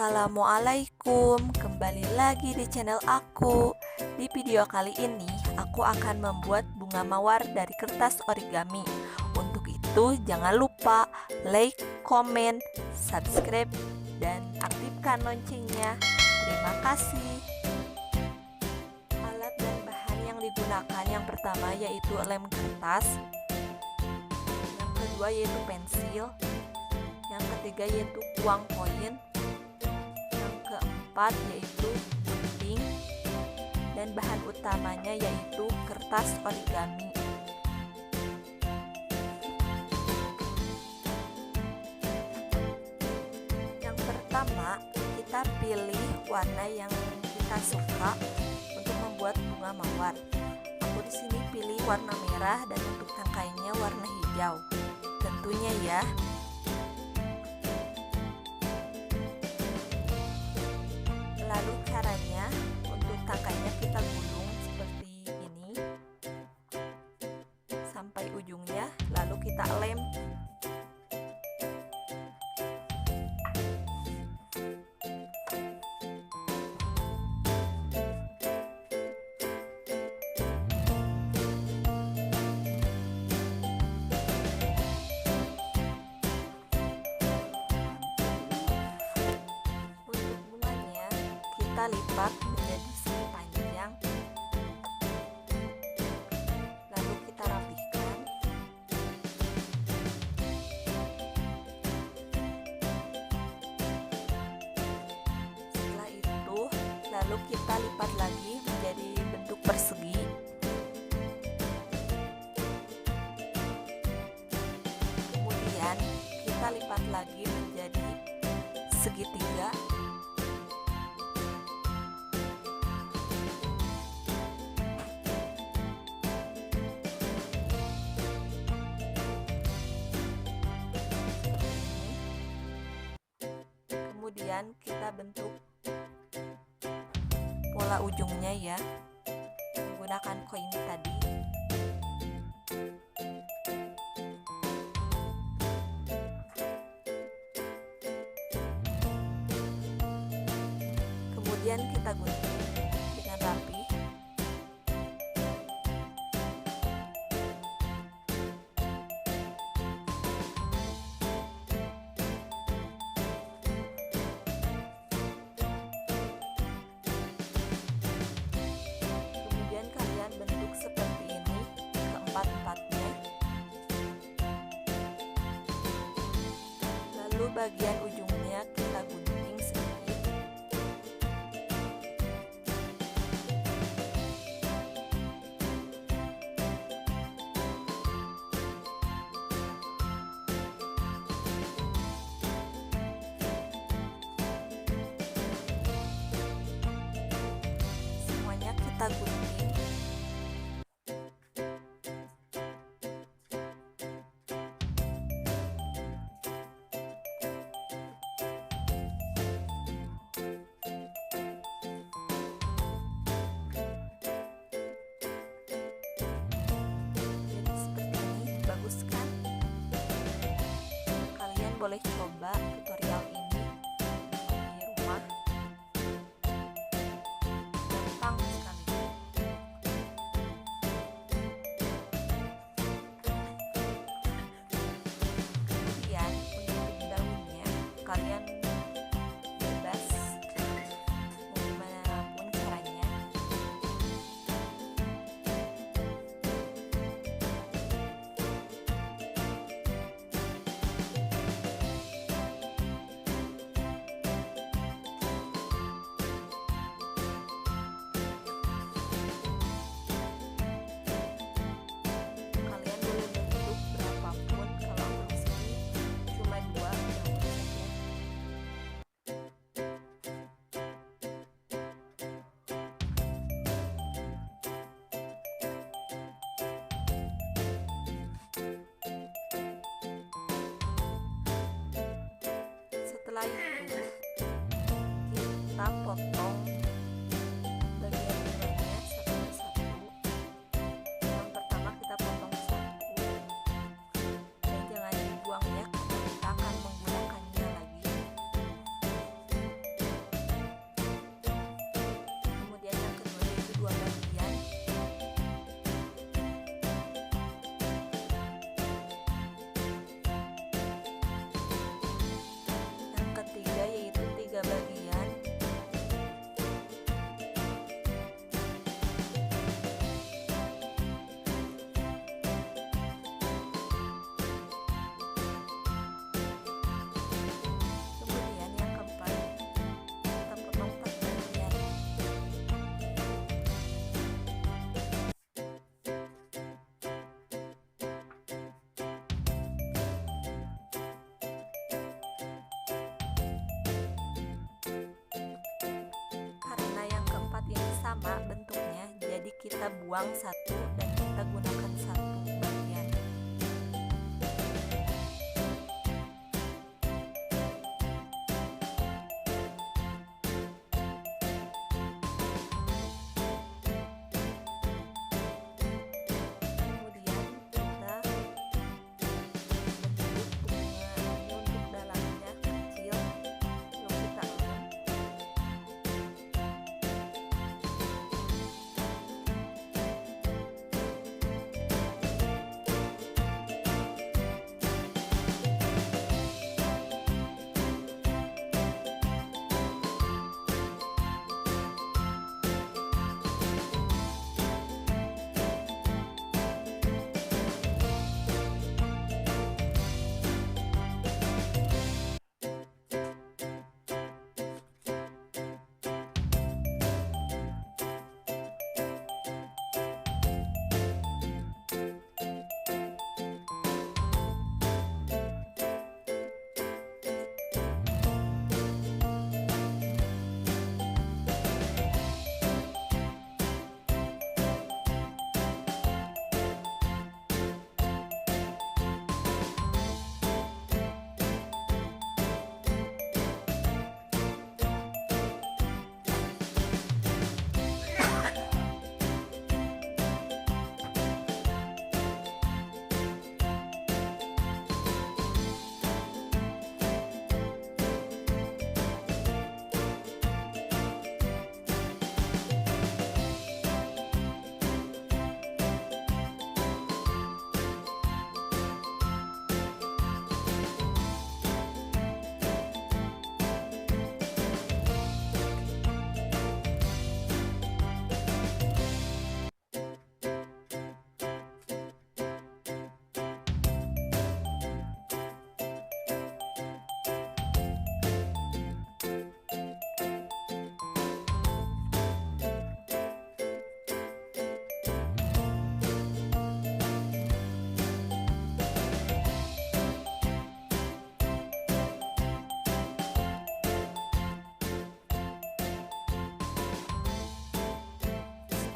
Assalamualaikum, kembali lagi di channel aku. Di video kali ini, aku akan membuat bunga mawar dari kertas origami. Untuk itu, jangan lupa like, komen, subscribe, dan aktifkan loncengnya. Terima kasih. Alat dan bahan yang digunakan yang pertama yaitu lem kertas, yang kedua yaitu pensil, yang ketiga yaitu uang koin, keempat yaitu gunting, dan bahan utamanya yaitu kertas origami. Yang pertama, kita pilih warna yang kita suka untuk membuat bunga mawar. Aku di sini pilih warna merah dan untuk tangkainya warna hijau. Tentunya ya. Lalu caranya, untuk tangkainya kita gulung seperti ini sampai ujungnya, lalu kita lem. Kita lipat menjadi segi panjang, lalu kita rapihkan. Setelah itu, lalu kita lipat lagi menjadi bentuk persegi. Kemudian kita lipat lagi menjadi segitiga. Kemudian kita bentuk pola ujungnya ya, menggunakan koin tadi. Kemudian kita gunting dengan rapi. Bentuk seperti ini keempat-empatnya. Lalu bagian ujungnya kita gunting sedikit. Semuanya kita gunting. Bagus kan? Kalian boleh coba tutorial ini di rumah. Gampang sekali. Kemudian untuk daunnya kalian bebas mau gimana pun caranya. sama bentuknya, jadi kita buang satu dan kita gunakan satu bagian.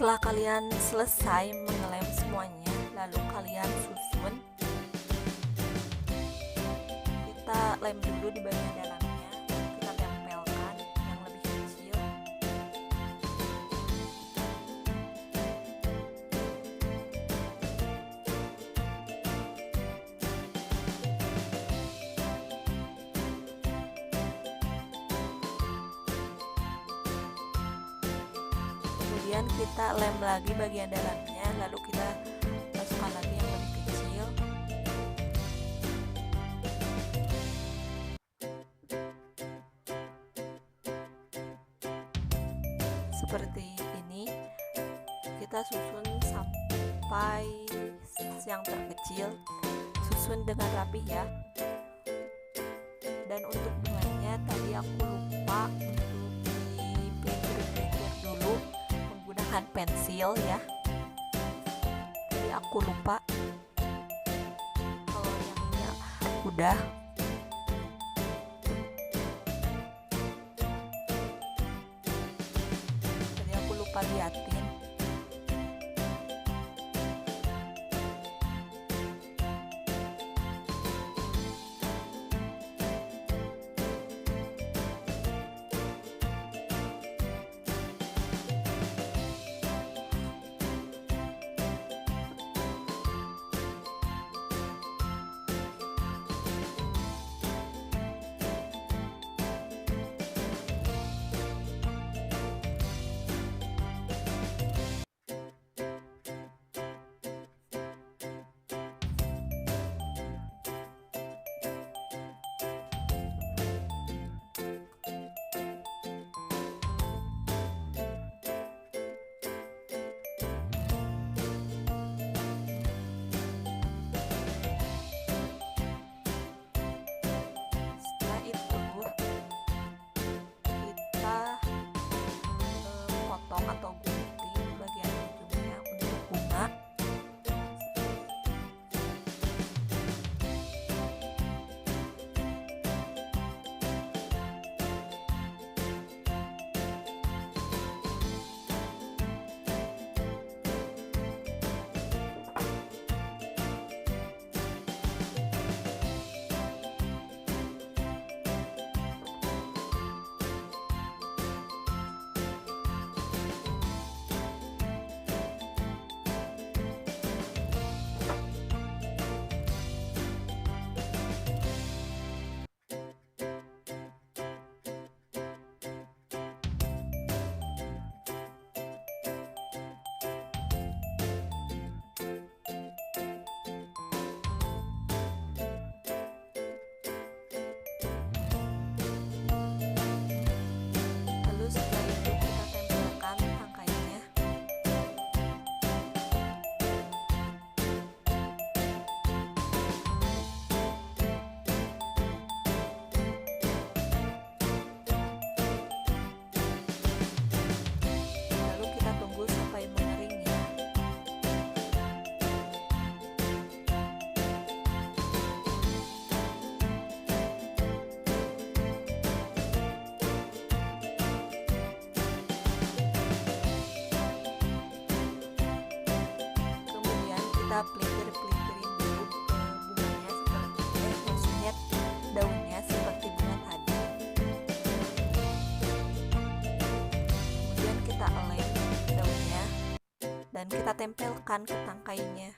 Setelah kalian selesai mengelem semuanya, lalu kalian susun. Kita lem dulu di bagian dalamnya, kita tempelkan yang lebih kecil. Kemudian kita lem lagi bagian dalamnya, lalu kita masukkan lagi yang lebih kecil. Seperti ini, kita susun sampai yang terkecil, susun dengan rapih ya. Dan untuk bunganya tadi aku lupa untuk dipelintir dulu menggunakan pensil ya. Jadi aku lupa. Kalau yang ini udah. Jadi aku lupa liatin. kita pelintir-pelintirin dulu bunganya maksudnya daunnya seperti bunga tadi. Kemudian kita lem daunnya dan kita tempelkan ke tangkainya.